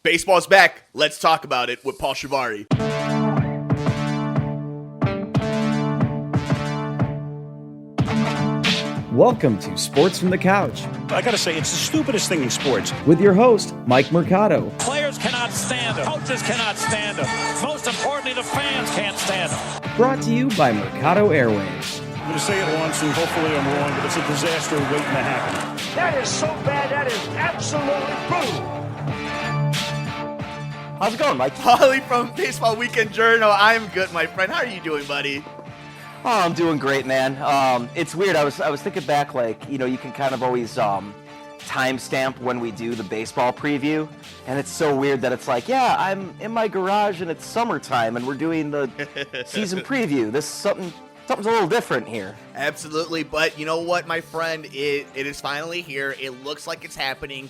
Baseball's back. Let's talk about it with Paul Chivari. Welcome to Sports from the Couch. I gotta say, it's the stupidest thing in sports. With your host, Mike Mercado. Players cannot stand him. Coaches cannot stand him. Most importantly, the fans can't stand him. Brought to you by Mercado Airwaves. I'm gonna say it once, and hopefully I'm wrong, but it's a disaster waiting to happen. That is so bad, that is absolutely brutal. How's it going, Mike? Holly from Baseball Weekend Journal. I'm good, my friend. How are you doing, buddy? Oh, I'm doing great, man. It's weird. I was thinking back, like, you can kind of always timestamp when we do the baseball preview, and it's so weird that it's like, yeah, I'm in my garage and it's summertime and we're doing the season preview. Something's a little different here. Absolutely, but you know what, my friend? It is finally here. It looks like it's happening.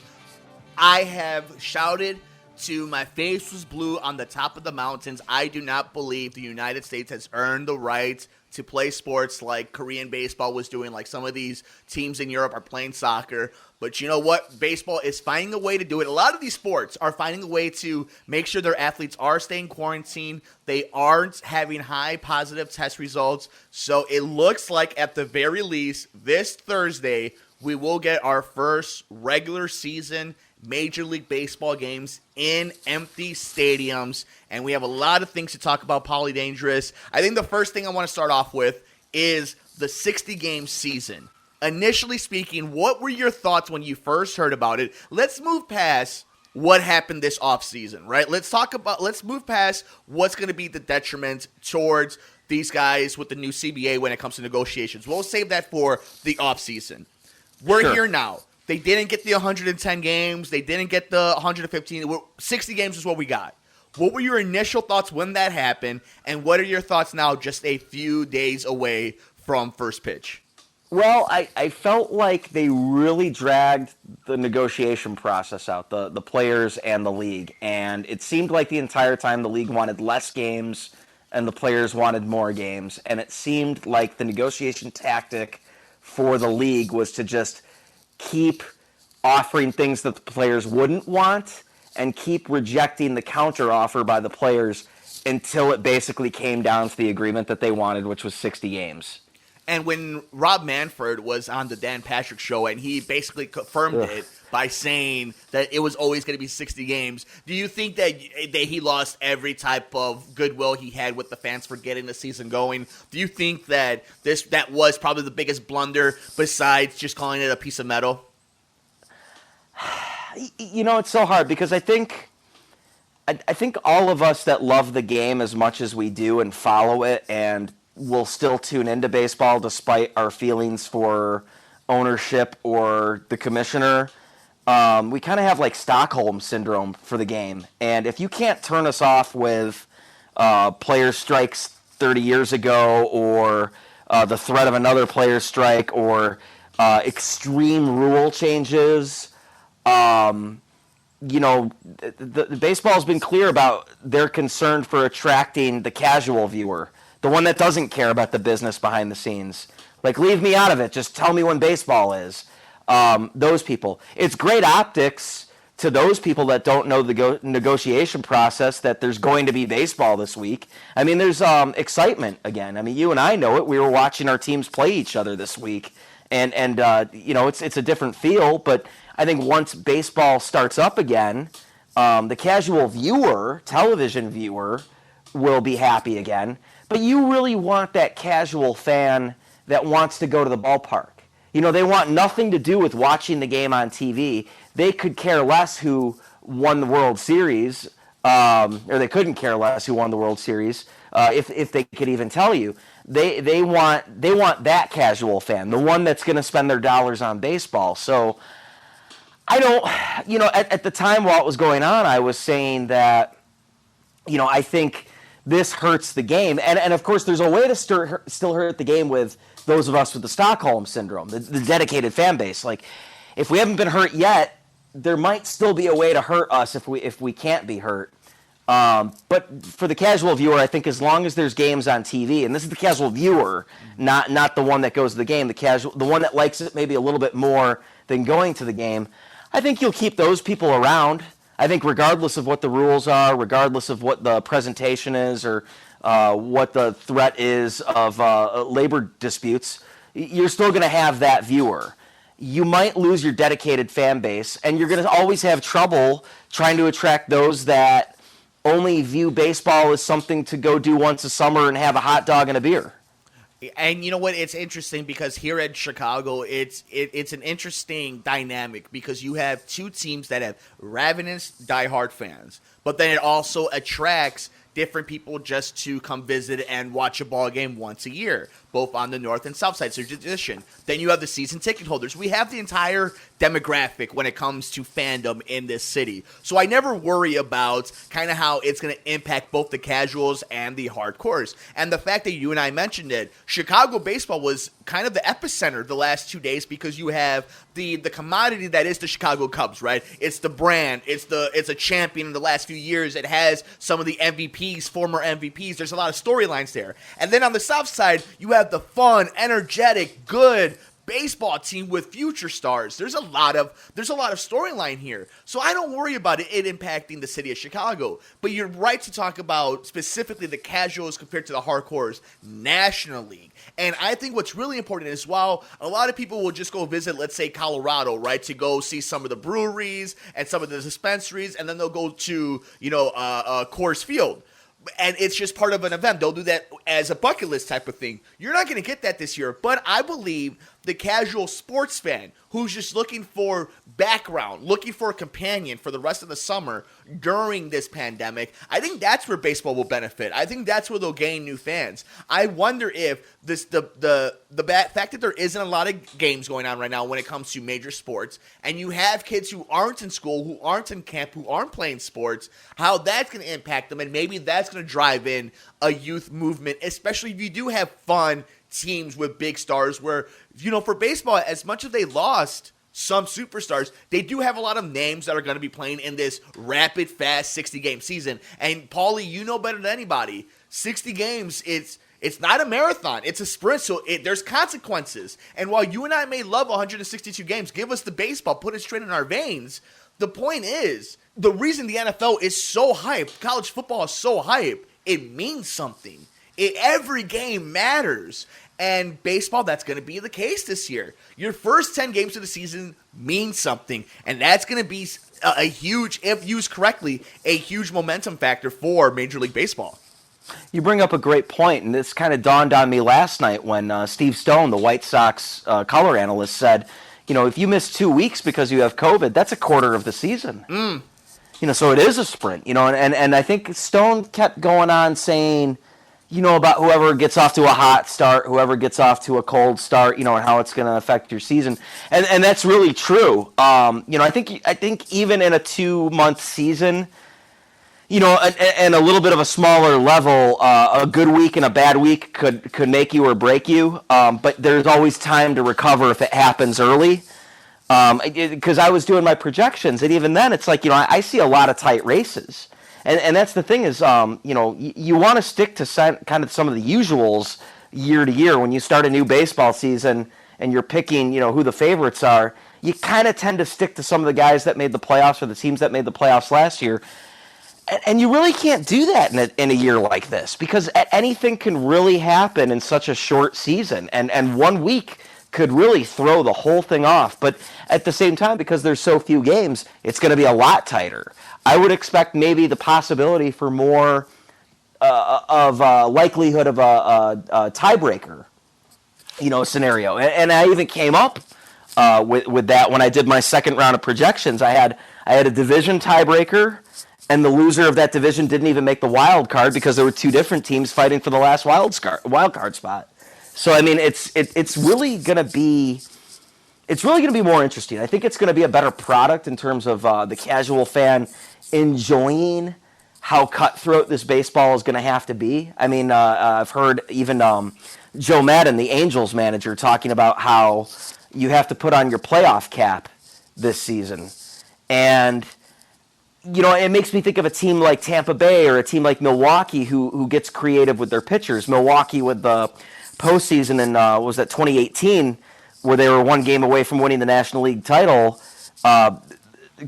I have shouted to my face was blue on the top of the mountains. I do not believe the United States has earned the right to play sports like Korean baseball was doing, like some of these teams in Europe are playing soccer. But you know what? Baseball is finding a way to do it. A lot of these sports are finding a way to make sure their athletes are staying quarantined. They aren't having high positive test results. So it looks like at the very least this Thursday, we will get our first regular season Major League Baseball games in empty stadiums, and we have a lot of things to talk about, Pauly Dangerous. I think the first thing I want to start off with is the 60-game season. Initially speaking, what were your thoughts when you first heard about it? Let's move past what happened this offseason, right? Let's move past what's going to be the detriment towards these guys with the new CBA when it comes to negotiations. We'll save that for the offseason. We're here now. They didn't get the 110 games. They didn't get the 115. 60 games is what we got. What were your initial thoughts when that happened, and what are your thoughts now just a few days away from first pitch? Well, I felt like they really dragged the negotiation process out, the players and the league. And it seemed like the entire time the league wanted less games and the players wanted more games. And it seemed like the negotiation tactic for the league was to just keep offering things that the players wouldn't want and keep rejecting the counter offer by the players until it basically came down to the agreement that they wanted, which was 60 games. And when Rob Manfred was on the Dan Patrick Show and he basically confirmed it by saying that it was always going to be 60 games, do you think that he lost every type of goodwill he had with the fans for getting the season going? Do you think that that was probably the biggest blunder besides just calling it a piece of metal? It's so hard because I think all of us that love the game as much as we do and follow it and will still tune into baseball despite our feelings for ownership or the commissioner, we kind of have like Stockholm syndrome for the game. And if you can't turn us off with player strikes 30 years ago or the threat of another player strike or extreme rule changes, the baseball's been clear about their concern for attracting the casual viewer, the one that doesn't care about the business behind the scenes. Like, leave me out of it. Just tell me when baseball is. Those people. It's great optics to those people that don't know the negotiation process that there's going to be baseball this week. I mean, there's excitement again. I mean, you and I know it. We were watching our teams play each other this week. And it's a different feel. But I think once baseball starts up again, the casual viewer, television viewer, will be happy again. But you really want that casual fan that wants to go to the ballpark. They want nothing to do with watching the game on TV. They could care less who won the World Series, or they couldn't care less who won the World Series, if they could even tell you. They want that casual fan, the one that's going to spend their dollars on baseball. So I don't, at the time while it was going on, I was saying that, I think this hurts the game. And of course, there's a way to still hurt the game with those of us with the Stockholm Syndrome, the dedicated fan base. Like, if we haven't been hurt yet, there might still be a way to hurt us if we can't be hurt. But for the casual viewer, I think as long as there's games on TV, and this is the casual viewer, not the one that goes to the game, the one that likes it maybe a little bit more than going to the game, I think you'll keep those people around. I think regardless of what the rules are, regardless of what the presentation is, or what the threat is of labor disputes, you're still going to have that viewer. You might lose your dedicated fan base, and you're going to always have trouble trying to attract those that only view baseball as something to go do once a summer and have a hot dog and a beer. And you know what? It's interesting because here in Chicago, it's an interesting dynamic because you have two teams that have ravenous diehard fans, but then it also attracts different people just to come visit and watch a ball game once a year, both on the north and south side. So tradition. Then you have the season ticket holders. We have the entire demographic when it comes to fandom in this city. So I never worry about kind of how it's going to impact both the casuals and the hardcores. And the fact that you and I mentioned it, Chicago baseball was kind of the epicenter the last 2 days because you have the commodity that is the Chicago Cubs, right? It's the brand. It's a champion in the last few years. It has some of the MVPs, former MVPs. There's a lot of storylines there. And then on the south side, you have the fun, energetic, good baseball team with future stars. There's a lot of storyline here. So I don't worry about it impacting the city of Chicago. But you're right to talk about specifically the casuals compared to the hardcores National League. And I think what's really important is while a lot of people will just go visit, let's say, Colorado, right, to go see some of the breweries and some of the dispensaries, and then they'll go to, Coors Field. And it's just part of an event. They'll do that as a bucket list type of thing. You're not going to get that this year. But I believe the casual sports fan who's just looking for background, looking for a companion for the rest of the summer during this pandemic, I think that's where baseball will benefit. I think that's where they'll gain new fans. I wonder if the fact that there isn't a lot of games going on right now when it comes to major sports, and you have kids who aren't in school, who aren't in camp, who aren't playing sports, how that's going to impact them, and maybe that's going to drive in a youth movement, especially if you do have fun teams with big stars where, for baseball, as much as they lost some superstars, they do have a lot of names that are going to be playing in this rapid, fast 60-game season. And, Paulie, you know better than anybody, 60 games, it's not a marathon. It's a sprint, so there's consequences. And while you and I may love 162 games, give us the baseball, put it straight in our veins, the point is, the reason the NFL is so hyped, college football is so hyped, it means something. Every game matters. And baseball, that's going to be the case this year. Your first 10 games of the season means something. And that's going to be a huge, if used correctly, a huge momentum factor for Major League Baseball. You bring up a great point, and this kind of dawned on me last night when Steve Stone, the White Sox color analyst, said, if you miss 2 weeks because you have COVID, that's a quarter of the season. So it is a sprint, and I think Stone kept going on saying, about whoever gets off to a hot start, whoever gets off to a cold start, and how it's going to affect your season. And that's really true. I think even in a 2-month season, and a little bit of a smaller level, a good week and a bad week could make you or break you. But there's always time to recover if it happens early. Because I was doing my projections, and even then it's like, I see a lot of tight races. And that's the thing is, you want to stick to kind of some of the usuals year to year. When you start a new baseball season and you're picking, who the favorites are, you kind of tend to stick to some of the guys that made the playoffs or the teams that made the playoffs last year. And you really can't do that in a year like this because anything can really happen in such a short season. And 1 week could really throw the whole thing off. But at the same time, because there's so few games, it's going to be a lot tighter. I would expect maybe the possibility for more of likelihood of a tiebreaker, scenario. And I even came up with that when I did my second round of projections. I had a division tiebreaker, and the loser of that division didn't even make the wild card because there were two different teams fighting for the last wild card spot. So I mean, it's really going to be more interesting. I think it's going to be a better product in terms of the casual fan enjoying how cutthroat this baseball is going to have to be. I mean, I've heard even Joe Madden, the Angels manager, talking about how you have to put on your playoff cap this season. And, it makes me think of a team like Tampa Bay or a team like Milwaukee who gets creative with their pitchers. Milwaukee with the postseason in, 2018, where they were one game away from winning the National League title.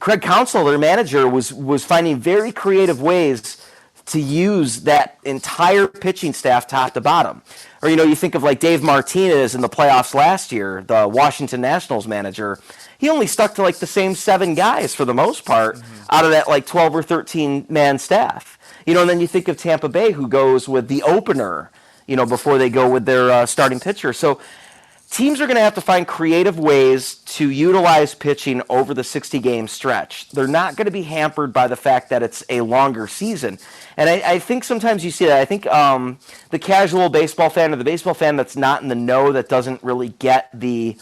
Craig Counsell, their manager, was finding very creative ways to use that entire pitching staff top to bottom. Or, you think of like Dave Martinez in the playoffs last year, the Washington Nationals manager. He only stuck to like the same 7 guys for the most part out of that like 12 or 13 man staff. And then you think of Tampa Bay, who goes with the opener, before they go with their starting pitcher. So teams are going to have to find creative ways to utilize pitching over the 60-game stretch. They're not going to be hampered by the fact that it's a longer season. And I think sometimes you see that. I think the casual baseball fan or the baseball fan that's not in the know, that doesn't really get the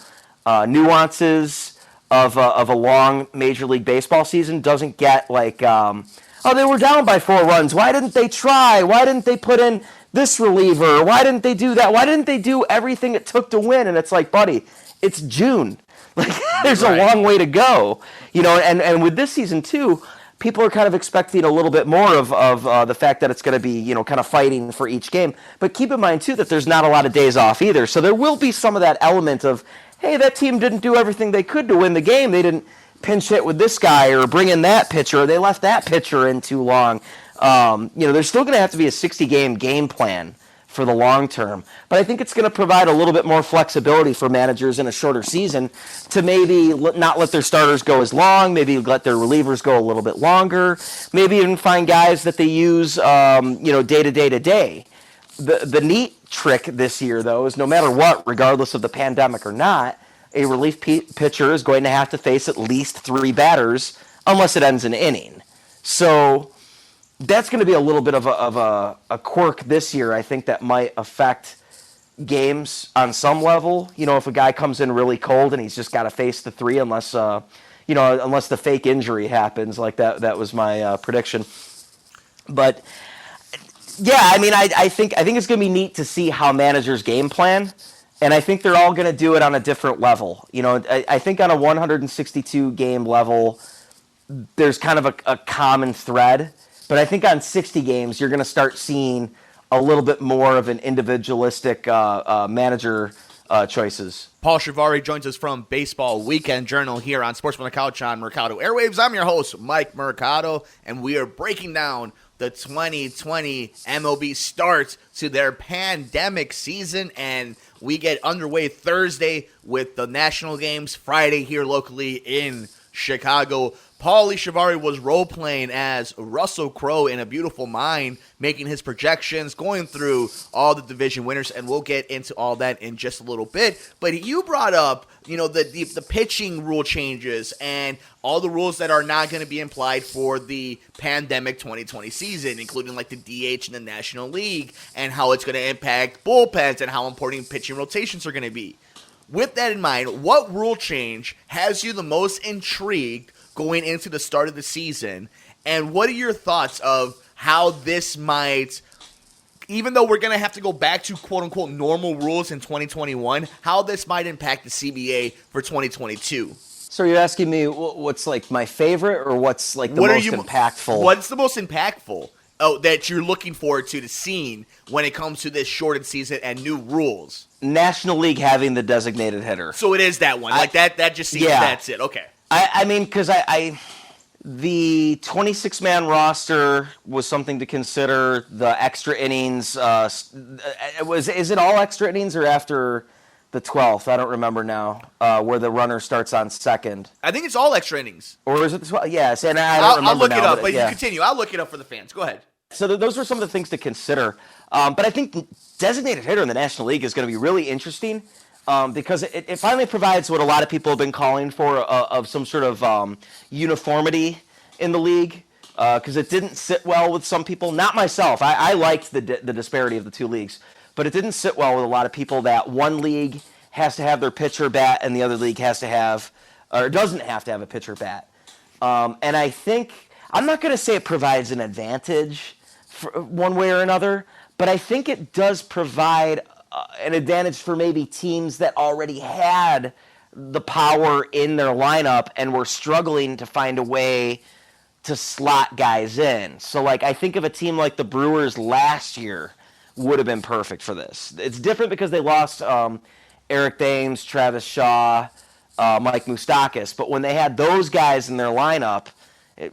nuances of a long Major League Baseball season, doesn't get like, they were down by 4 runs. Why didn't they try? Why didn't they put in this reliever? Why didn't they do that? Why didn't they do everything it took to win? And it's like, buddy, it's June. Like, there's a long way to go. And with this season, too, people are kind of expecting a little bit more of the fact that it's going to be, kind of fighting for each game. But keep in mind, too, that there's not a lot of days off either. So there will be some of that element of, hey, that team didn't do everything they could to win the game. They didn't pinch hit with this guy or bring in that pitcher, or they left that pitcher in too long. There's still going to have to be a 60-game game plan for the long term. But I think it's going to provide a little bit more flexibility for managers in a shorter season to maybe not let their starters go as long, maybe let their relievers go a little bit longer, maybe even find guys that they use, day to day. The neat trick this year, though, is no matter what, regardless of the pandemic or not, a relief pitcher is going to have to face at least 3 batters unless it ends an inning. So that's going to be a little bit of a quirk this year, I think, that might affect games on some level. If a guy comes in really cold and he's just got to face the 3 unless the fake injury happens, like that was my prediction. But yeah, I think it's going to be neat to see how managers game plan. And I think they're all going to do it on a different level. I think on a 162 game level, there's kind of a common thread. But I think on 60 games, you're going to start seeing a little bit more of an individualistic manager choices. Paul Chivari joins us from Baseball Weekend Journal here on Sports from the Couch on Mercado Airwaves. I'm your host, Mike Mercado, and we are breaking down the 2020 MLB start to their pandemic season, and we get underway Thursday with the national games, Friday here locally in Chicago. Paulie Chivari was role-playing as Russell Crowe in A Beautiful Mind, making his projections, going through all the division winners, and we'll get into all that in just a little bit. But you brought up, the pitching rule changes and all the rules that are not going to be implied for the pandemic 2020 season, including like the DH in the National League and how it's going to impact bullpens and how important pitching rotations are going to be. With that in mind, what rule change has you the most intrigued going into the start of the season, and what are your thoughts of how this might, even though we're going to have to go back to quote-unquote normal rules in 2021, how this might impact the CBA for 2022? So you're asking me what's like my favorite, or what's like the most impactful? What's the most impactful that you're looking forward to seeing when it comes to this shortened season and new rules? National League having the designated hitter. So it is that one. That just seems that's it. Okay. Because the 26-man roster was something to consider. The extra innings, is it all extra innings or after the 12th? I don't remember now, where the runner starts on second. I think it's all extra innings. Or is it the 12th? Yes, and I don't remember I'll look now, it up, but you continue. I'll look it up for the fans. Go ahead. So those were some of the things to consider. But I think designated hitter in the National League is going to be really interesting. Because it finally provides what a lot of people have been calling for, of some sort of uniformity in the league, because it didn't sit well with some people. Not myself. I liked the disparity of the 2 leagues, but it didn't sit well with a lot of people that one league has to have their pitcher bat and the other league has to have, or doesn't have to have a pitcher bat. And I think, I'm not going to say it provides an advantage for one way or another, but I think it does provide an advantage for maybe teams that already had the power in their lineup and were struggling to find a way to slot guys in. So, I think of a team like the Brewers last year would have been perfect for this. It's different because they lost Eric Thames, Travis Shaw, Mike Moustakas. But when they had those guys in their lineup,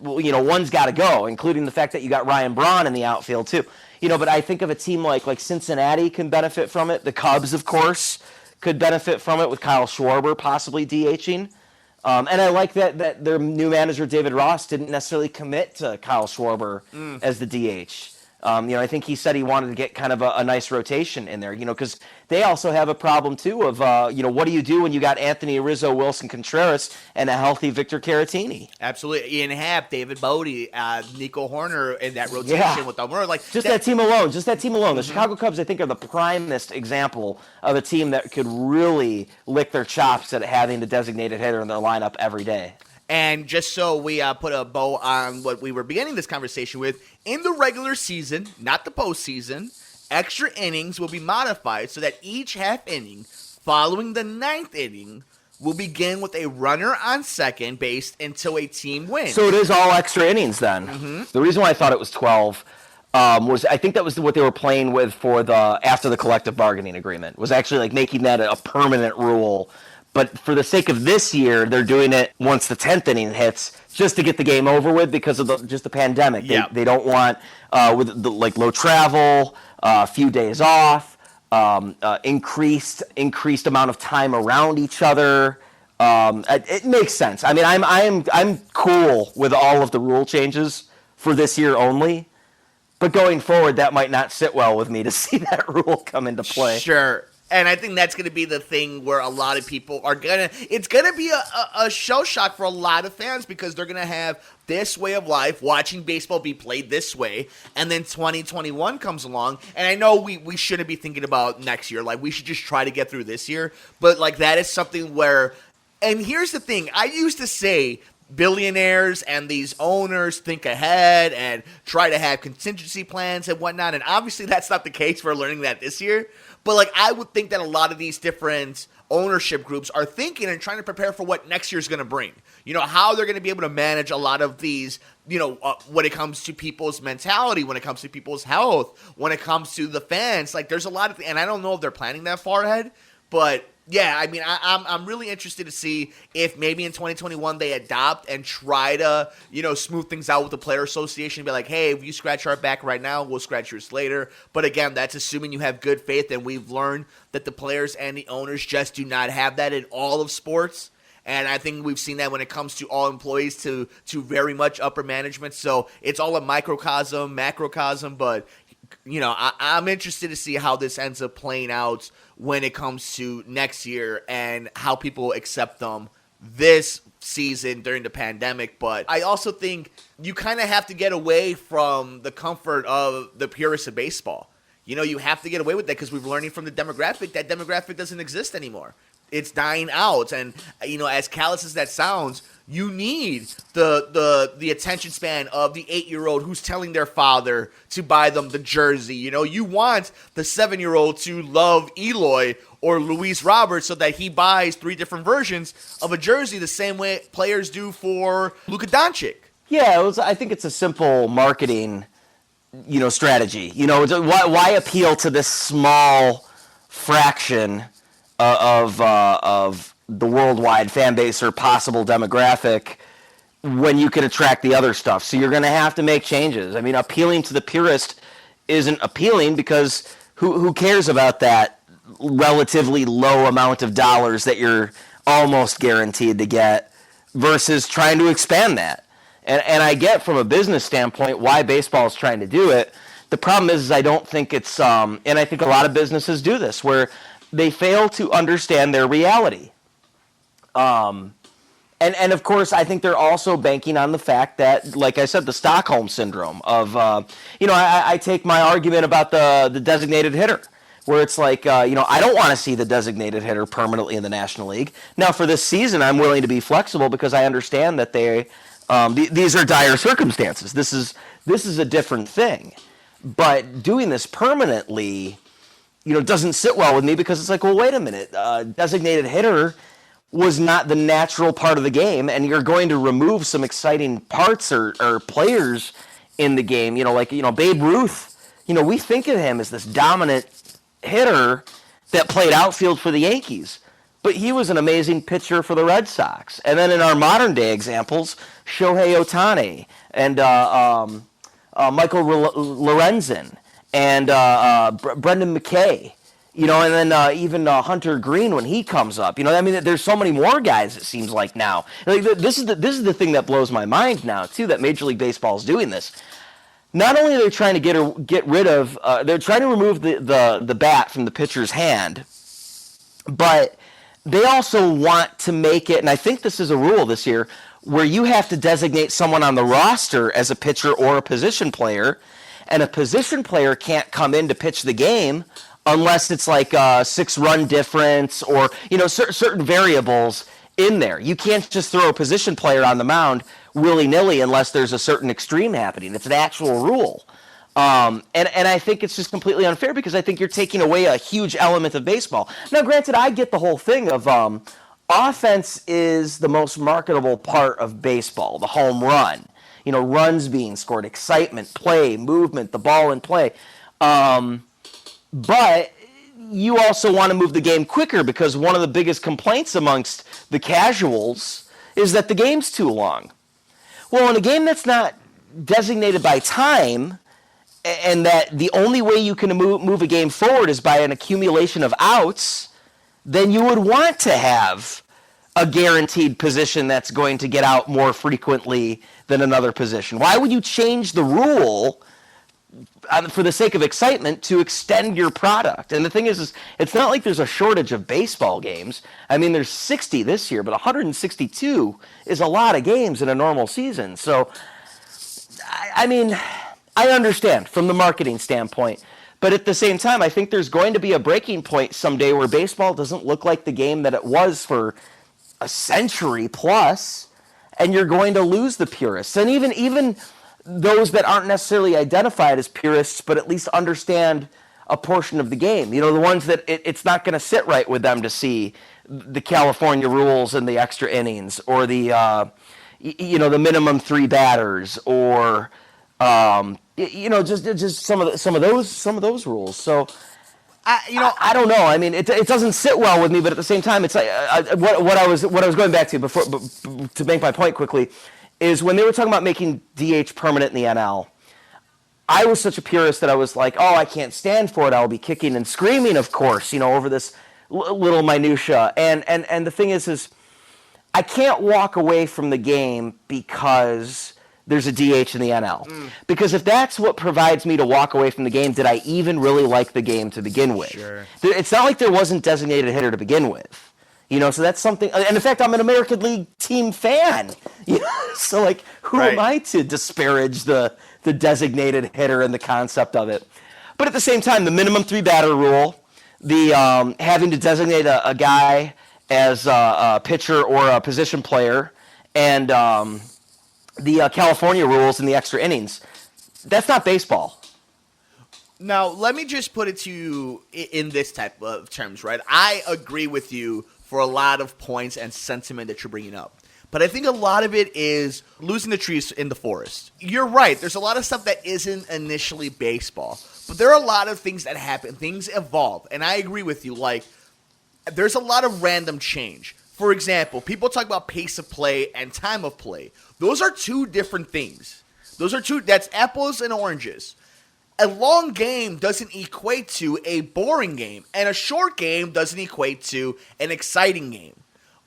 one's got to go, including the fact that you got Ryan Braun in the outfield too. But I think of a team like Cincinnati can benefit from it. The Cubs, of course, could benefit from it with Kyle Schwarber possibly DHing. And I like that their new manager, David Ross, didn't necessarily commit to Kyle Schwarber as the DH. I think he said he wanted to get kind of a nice rotation in there, because they also have a problem, too, of, what do you do when you got Anthony Rizzo, Wilson Contreras, and a healthy Victor Caratini? Absolutely. Ian Happ, David Bodie, Nico Horner in that rotation with them. That team alone. The Chicago Cubs, I think, are the primest example of a team that could really lick their chops at having the designated hitter in their lineup every day. And just so we put a bow on what we were beginning this conversation with, in the regular season, not the postseason, extra innings will be modified so that each half inning following the ninth inning will begin with a runner on second base until a team wins. So it is all extra innings then. Mm-hmm. The reason why I thought it was 12 was I think that was what they were playing with for after the collective bargaining agreement, was actually like making that a permanent rule. But for the sake of this year, they're doing it once the 10th inning hits, just to get the game over with because of the pandemic. Yep. They don't want with low travel, a few days off, increased amount of time around each other. It makes sense. I mean, I'm cool with all of the rule changes for this year only, but going forward, that might not sit well with me to see that rule come into play. Sure. And I think that's going to be the thing where a lot of people are it's going to be a shell shock for a lot of fans because they're going to have this way of life, watching baseball be played this way, and then 2021 comes along, and I know we shouldn't be thinking about next year, like we should just try to get through this year, but like that is something where, and here's the thing, I used to say billionaires and these owners think ahead and try to have contingency plans and whatnot, and obviously that's not the case. We're learning that this year. But like I would think that a lot of these different ownership groups are thinking and trying to prepare for what next year's going to bring. How they're going to be able to manage a lot of these, when it comes to people's mentality, when it comes to people's health, when it comes to the fans. Like there's a lot of, and I don't know if they're planning that far ahead, but yeah, I mean, I'm really interested to see if maybe in 2021 they adopt and try to, smooth things out with the player association and be like, hey, if you scratch our back right now, we'll scratch yours later. But again, that's assuming you have good faith, and we've learned that the players and the owners just do not have that in all of sports. And I think we've seen that when it comes to all employees to very much upper management. So it's all a microcosm, macrocosm, but I'm interested to see how this ends up playing out when it comes to next year and how people accept them this season during the pandemic. But I also think you kind of have to get away from the comfort of the purists of baseball. You have to get away with that because we're learning from the demographic. That demographic doesn't exist anymore. It's dying out. And, as callous as that sounds, you need the attention span of the 8-year-old who's telling their father to buy them the jersey. You want the 7-year-old to love Eloy or Luis Roberts so that he buys 3 different versions of a jersey the same way players do for Luka Doncic. Yeah, I think it's a simple marketing, strategy. Why appeal to this small fraction of the worldwide fan base or possible demographic when you can attract the other stuff? So you're going to have to make changes. I mean, appealing to the purist isn't appealing because who cares about that relatively low amount of dollars that you're almost guaranteed to get versus trying to expand that. And I get from a business standpoint why baseball is trying to do it. The problem is I don't think it's, and I think a lot of businesses do this, where they fail to understand their reality. And of course, I think they're also banking on the fact that, like I said, the Stockholm syndrome of, I take my argument about the designated hitter, where it's like, I don't want to see the designated hitter permanently in the National League. Now, for this season, I'm willing to be flexible because I understand that these are dire circumstances. This is a different thing. But doing this permanently, doesn't sit well with me because it's like, well, wait a minute. Designated hitter was not the natural part of the game, and you're going to remove some exciting parts or players in the game. Babe Ruth, we think of him as this dominant hitter that played outfield for the Yankees. but he was an amazing pitcher for the Red Sox. And then in our modern day examples, Shohei Ohtani and Michael Lorenzen and Brendan McKay. And then even Hunter Green when he comes up. There's so many more guys, it seems like now. This is the thing that blows my mind now, too, that Major League Baseball is doing this. Not only are they trying to get rid of, they're trying to remove the bat from the pitcher's hand, but they also want to make it, and I think this is a rule this year, where you have to designate someone on the roster as a pitcher or a position player, and a position player can't come in to pitch the game unless it's like a 6-run difference or certain variables in there. You can't just throw a position player on the mound willy-nilly unless there's a certain extreme happening. It's an actual rule. And I think it's just completely unfair because I think you're taking away a huge element of baseball. Now, granted, I get the whole thing of offense is the most marketable part of baseball, the home run. Runs being scored, excitement, play, movement, the ball in play. But you also want to move the game quicker because one of the biggest complaints amongst the casuals is that the game's too long. Well, in a game that's not designated by time, and that the only way you can move a game forward is by an accumulation of outs, then you would want to have a guaranteed position that's going to get out more frequently than another position. Why would you change the rule for the sake of excitement to extend your product? And the thing is it's not like there's a shortage of baseball games. There's 60 this year, but 162 is a lot of games in a normal season. So, I understand from the marketing standpoint, but at the same time, I think there's going to be a breaking point someday where baseball doesn't look like the game that it was for a century plus, and you're going to lose the purists. And even those that aren't necessarily identified as purists, but at least understand a portion of the game. The ones that it's not going to sit right with them to see the California rules and the extra innings, or the minimum 3 batters, or just some of those rules. So I don't know. It doesn't sit well with me, but at the same time, it's like what I was going back to before, to make my point quickly, is when they were talking about making DH permanent in the NL, I was such a purist that I was like, oh, I can't stand for it. I'll be kicking and screaming, of course, over this little minutia. And the thing is I can't walk away from the game because there's a DH in the NL. Because if that's what provides me to walk away from the game, did I even really like the game to begin with? Sure. It's not like there wasn't designated hitter to begin with. So that's something, and in fact, I'm an American League team fan. So like, who am I to disparage the designated hitter and the concept of it? But at the same time, the minimum 3 batter rule, the having to designate a guy as a pitcher or a position player, and the California rules and the extra innings, that's not baseball. Now, let me just put it to you in this type of terms, right? I agree with you for a lot of points and sentiment that you're bringing up. But I think a lot of it is losing the trees in the forest. You're right. There's a lot of stuff that isn't initially baseball. But there are a lot of things that happen. Things evolve. And I agree with you. Like, there's a lot of random change. For example, people talk about pace of play and time of play. Those are two different things. That's apples and oranges. A long game doesn't equate to a boring game, and a short game doesn't equate to an exciting game.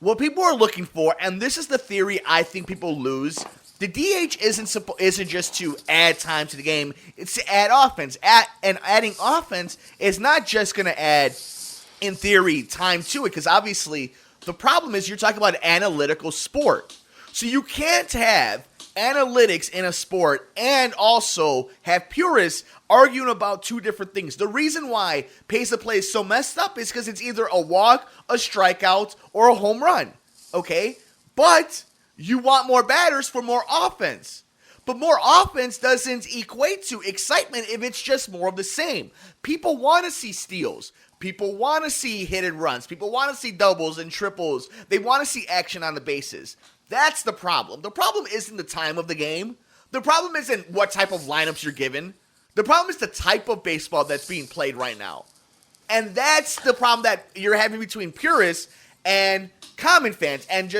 What people are looking for, and this is the theory I think people lose, the DH isn't just to add time to the game, it's to add offense. And adding offense is not just going to add, in theory, time to it, because obviously the problem is you're talking about an analytical sport. So you can't have analytics in a sport and also have purists arguing about two different things. The reason why pace of play is so messed up is because it's either a walk, a strikeout, or a home run. Okay? But you want more batters for more offense. But more offense doesn't equate to excitement if it's just more of the same. People want to see steals. People want to see hit and runs. People want to see doubles and triples. They want to see action on the bases. That's the problem. The problem isn't the time of the game. The problem isn't what type of lineups you're given. The problem is the type of baseball that's being played right now. And that's the problem that you're having between purists and common fans and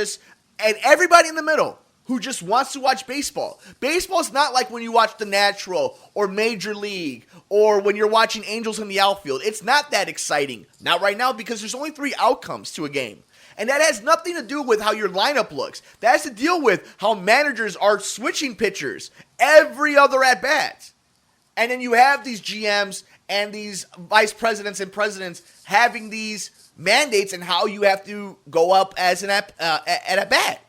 everybody in the middle who just wants to watch baseball. Baseball's not like when you watch The Natural or Major League or when you're watching Angels in the outfield. It's not that exciting. Not right now because there's only 3 outcomes to a game. And that has nothing to do with how your lineup looks. That has to deal with how managers are switching pitchers every other at-bat. And then you have these GMs and these vice presidents and presidents having these mandates and how you have to go up as at a bat.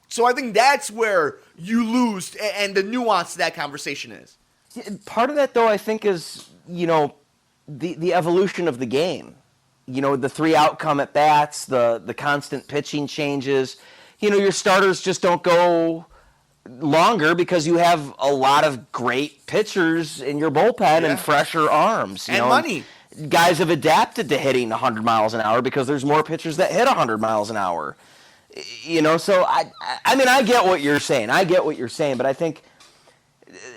So I think that's where you lose and the nuance to that conversation is. Part of that, though, I think is, the evolution of the game. The 3 outcome at bats, the constant pitching changes. Your starters just don't go longer because you have a lot of great pitchers in your bullpen and fresher arms. And money. Guys have adapted to hitting 100 miles an hour because there's more pitchers that hit 100 miles an hour. So I mean, I get what you're saying. But I think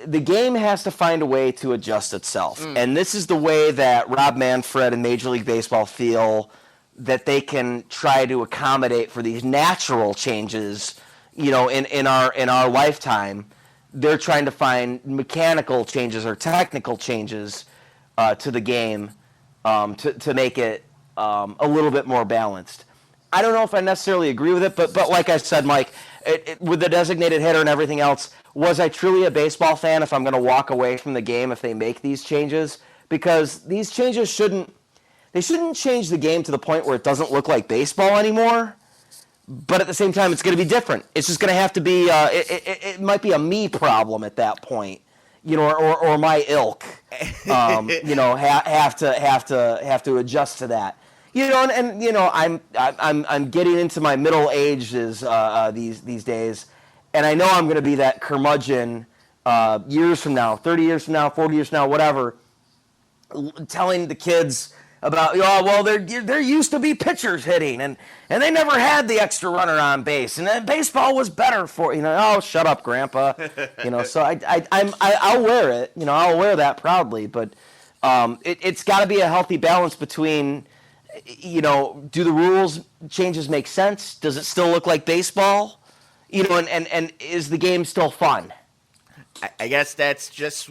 the game has to find a way to adjust itself. And this is the way that Rob Manfred and Major League Baseball feel that they can try to accommodate for these natural changes, in our lifetime. They're trying to find mechanical changes or technical changes to the game to make it a little bit more balanced. I don't know if I necessarily agree with it, but like I said, Mike, with the designated hitter and everything else, was I truly a baseball fan if I'm going to walk away from the game if they make these changes? Because these changes shouldn't change the game to the point where it doesn't look like baseball anymore. But at the same time, it's going to be different. It's just going to have to be. It might be a me problem at that point, or my ilk. Have to adjust to that. I'm getting into my middle ages these days, and I know I'm going to be that curmudgeon years from now, 30 years from now, 40 years from now, whatever, telling the kids about, there used to be pitchers hitting, and they never had the extra runner on base, and baseball was better for, oh, shut up, Grandpa. So I'll wear it, I'll wear that proudly, but it's got to be a healthy balance between, do the rules changes make sense? Does it still look like baseball? And is the game still fun? I guess that's just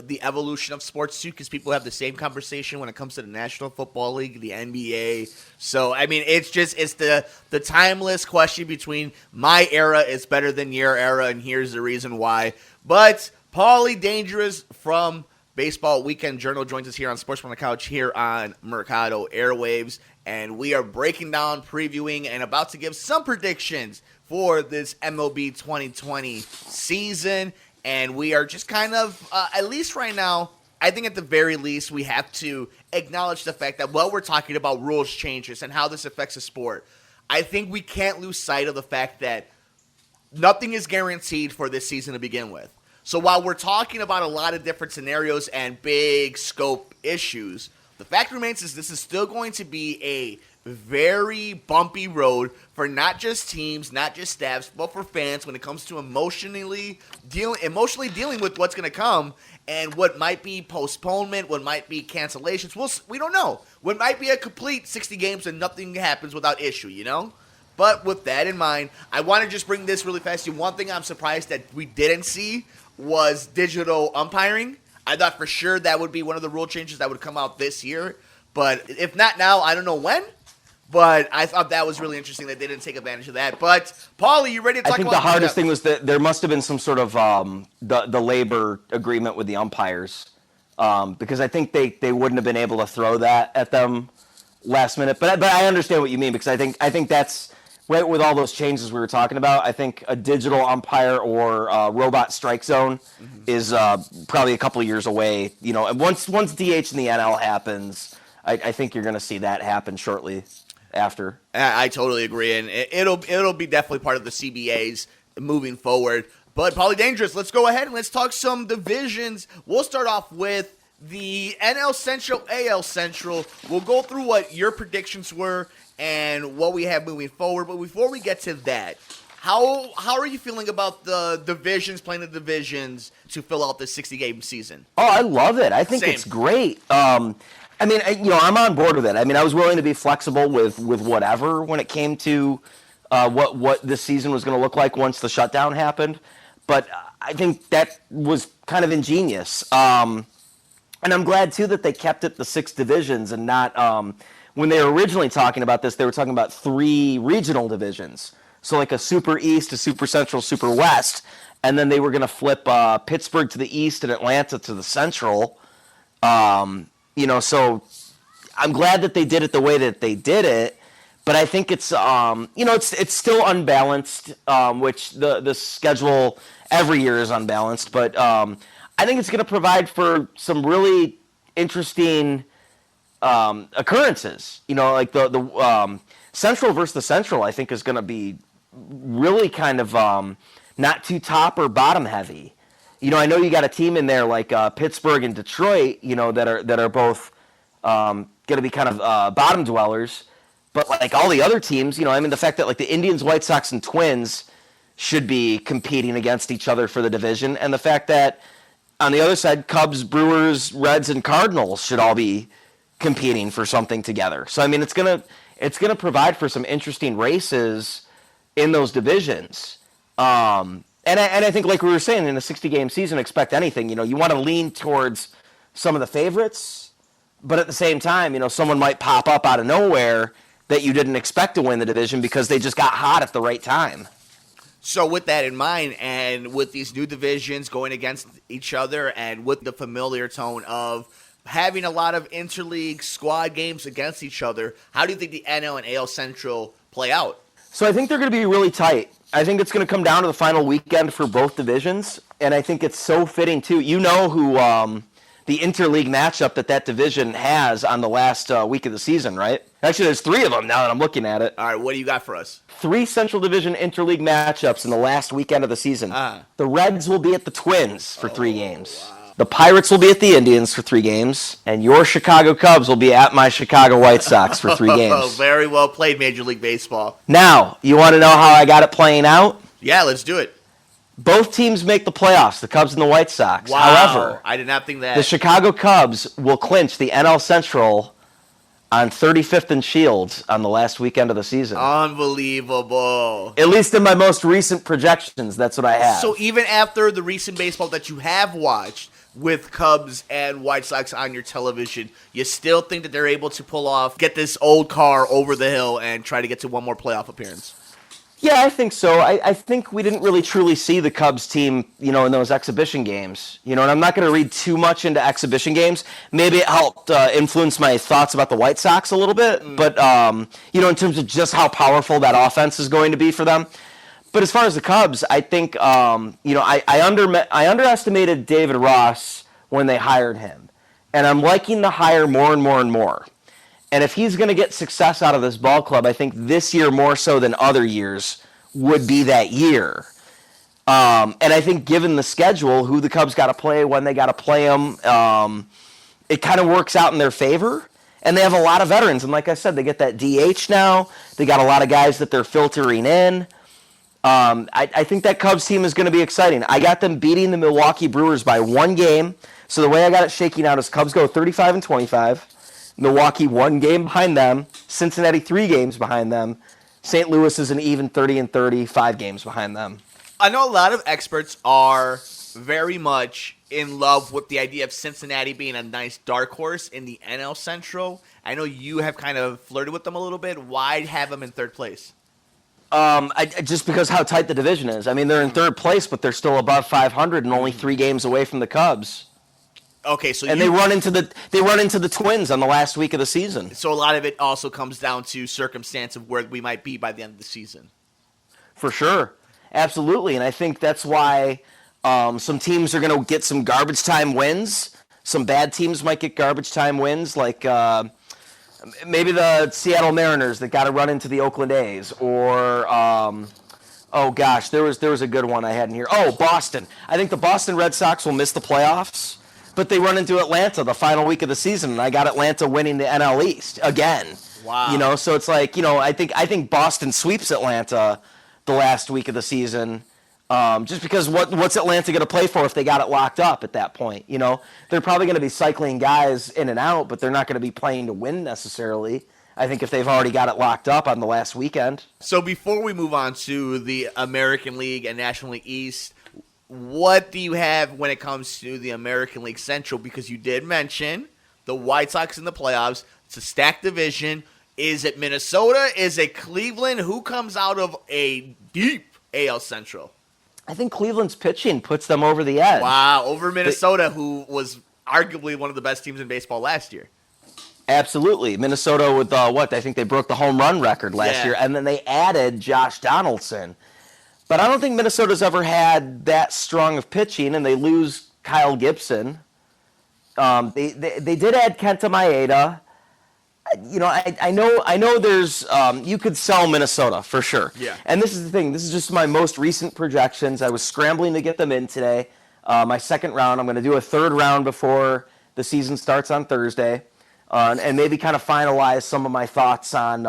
the evolution of sports too, because people have the same conversation when it comes to the National Football League, the NBA. So I mean, it's the timeless question between my era is better than your era, and here's the reason why. But Paulie Dangerous from Baseball Weekend Journal joins us here on Sports from the Couch here on Mercado Airwaves, and we are breaking down, previewing, and about to give some predictions for this MLB 2020 season. And we are just kind of, at least right now, I think at the very least, we have to acknowledge the fact that while we're talking about rules changes and how this affects the sport, I think we can't lose sight of the fact that nothing is guaranteed for this season to begin with. So while we're talking about a lot of different scenarios and big scope issues, the fact remains is this is still going to be a very bumpy road for not just teams, not just staffs, but for fans when it comes to emotionally dealing with what's going to come and what might be postponement, what might be cancellations. We don't know. What might be a complete 60 games and nothing happens without issue, But with that in mind, I want to just bring this really fast to you. One thing I'm surprised that we didn't see was digital umpiring. I thought for sure that would be one of the rule changes that would come out this year. But if not now, I don't know when. But I thought that was really interesting that they didn't take advantage of that. But, Paulie, you ready to talk about... I think the hardest thing was that there must have been some sort of the labor agreement with the umpires. Because I think they wouldn't have been able to throw that at them last minute. But I understand what you mean, because I think that's... Right, with all those changes we were talking about, I think a digital umpire or robot strike zone is probably a couple of years away. And once DH in the NL happens, I think you're going to see that happen shortly after. I totally agree, and it'll be definitely part of the CBAs moving forward. But Paulie Dangerous, let's go ahead and let's talk some divisions. We'll start off with the NL Central, AL Central. We'll go through what your predictions were and what we have moving forward. But before we get to that, how are you feeling about the divisions, playing the divisions to fill out the 60-game season? Oh, I love it. I think it's great. I mean, I'm on board with it. I mean, I was willing to be flexible with whatever when it came to what this season was going to look like once the shutdown happened. But I think that was kind of ingenious. And I'm glad, too, that they kept it the 6 divisions and not when they were originally talking about this, they were talking about 3 regional divisions. So like a Super East, a Super Central, Super West. And then they were going to flip Pittsburgh to the East and Atlanta to the Central. So I'm glad that they did it the way that they did it. But I think it's, it's still unbalanced, which the schedule every year is unbalanced. But I think it's going to provide for some really interesting occurrences. Like the Central versus the Central, I think, is going to be really kind of not too top or bottom heavy. I know you got a team in there like Pittsburgh and Detroit, that are both going to be kind of bottom dwellers. But like all the other teams, the fact that like the Indians, White Sox, and Twins should be competing against each other for the division, and the fact that on the other side, Cubs, Brewers, Reds, and Cardinals should all be competing for something together. So I mean, it's gonna provide for some interesting races in those divisions. And I think, like we were saying, in a 60-game season, expect anything. You want to lean towards some of the favorites, but at the same time, someone might pop up out of nowhere that you didn't expect to win the division because they just got hot at the right time. So with that in mind, and with these new divisions going against each other, and with the familiar tone of having a lot of interleague squad games against each other, how do you think the NL and AL Central play out? So I think they're going to be really tight. I think it's going to come down to the final weekend for both divisions, and I think it's so fitting, too. You know who the interleague matchup that division has on the last week of the season, right? Actually, there's 3 of them now that I'm looking at it. All right, what do you got for us? 3 Central Division interleague matchups in the last weekend of the season. The Reds will be at the Twins for 3 games. Wow. The Pirates will be at the Indians for 3 games. And your Chicago Cubs will be at my Chicago White Sox for 3 games. Very well played, Major League Baseball. Now, you want to know how I got it playing out? Yeah, let's do it. Both teams make the playoffs, the Cubs and the White Sox. Wow, however, I did not think that. The Chicago Cubs will clinch the NL Central on 35th and Shields on the last weekend of the season. Unbelievable. At least in my most recent projections, that's what I have. So even after the recent baseball that you have watched with Cubs and White Sox on your television, you still think that they're able to pull off, get this old car over the hill and try to get to one more playoff appearance? Yeah, I think so. I think we didn't really truly see the Cubs team, in those exhibition games. And I'm not going to read too much into exhibition games. Maybe it helped influence my thoughts about the White Sox a little bit. But, in terms of just how powerful that offense is going to be for them. But as far as the Cubs, I think, I underestimated David Ross when they hired him. And I'm liking the hire more and more and more. And if he's going to get success out of this ball club, I think this year more so than other years would be that year. And I think given the schedule, who the Cubs got to play, when they got to play them, it kind of works out in their favor. And they have a lot of veterans. And like I said, they get that DH now. They got a lot of guys that they're filtering in. I think that Cubs team is going to be exciting. I got them beating the Milwaukee Brewers by 1 game. So the way I got it shaking out is Cubs go 35-25. Milwaukee 1 game behind them. Cincinnati 3 games behind them. St. Louis is an even 30-30, 5 games behind them. I know a lot of experts are very much in love with the idea of Cincinnati being a nice dark horse in the NL Central. I know you have kind of flirted with them a little bit. Why have them in 3rd place? Just because how tight the division is. I mean, they're in 3rd place, but they're still above 500 and only 3 games away from the Cubs. Okay, so they run into the Twins on the last week of the season. So a lot of it also comes down to circumstance of where we might be by the end of the season. For sure, absolutely, and I think that's why some teams are going to get some garbage time wins. Some bad teams might get garbage time wins, like maybe the Seattle Mariners that got to run into the Oakland A's, or oh gosh, there was a good one I had in here. Oh, Boston. I think the Boston Red Sox will miss the playoffs. But they run into Atlanta the final week of the season, and I got Atlanta winning the NL East again. Wow. So it's like, I think Boston sweeps Atlanta the last week of the season. Just because what's Atlanta going to play for if they got it locked up at that point? They're probably going to be cycling guys in and out, but they're not going to be playing to win necessarily. I think if they've already got it locked up on the last weekend. So before we move on to the American League and National League East, what do you have when it comes to the American League Central? Because you did mention the White Sox in the playoffs. It's a stacked division. Is it Minnesota? Is it Cleveland? Who comes out of a deep AL Central? I think Cleveland's pitching puts them over the edge. Wow, over Minnesota, who was arguably one of the best teams in baseball last year. Absolutely. Minnesota with, I think they broke the home run record last year, and then they added Josh Donaldson. But I don't think Minnesota's ever had that strong of pitching, and they lose Kyle Gibson. They did add Kenta Maeda. I know there's you could sell Minnesota for sure. Yeah. And this is the thing. This is just my most recent projections. I was scrambling to get them in today. My second round. I'm going to do a third round before the season starts on Thursday, and maybe kind of finalize some of my thoughts on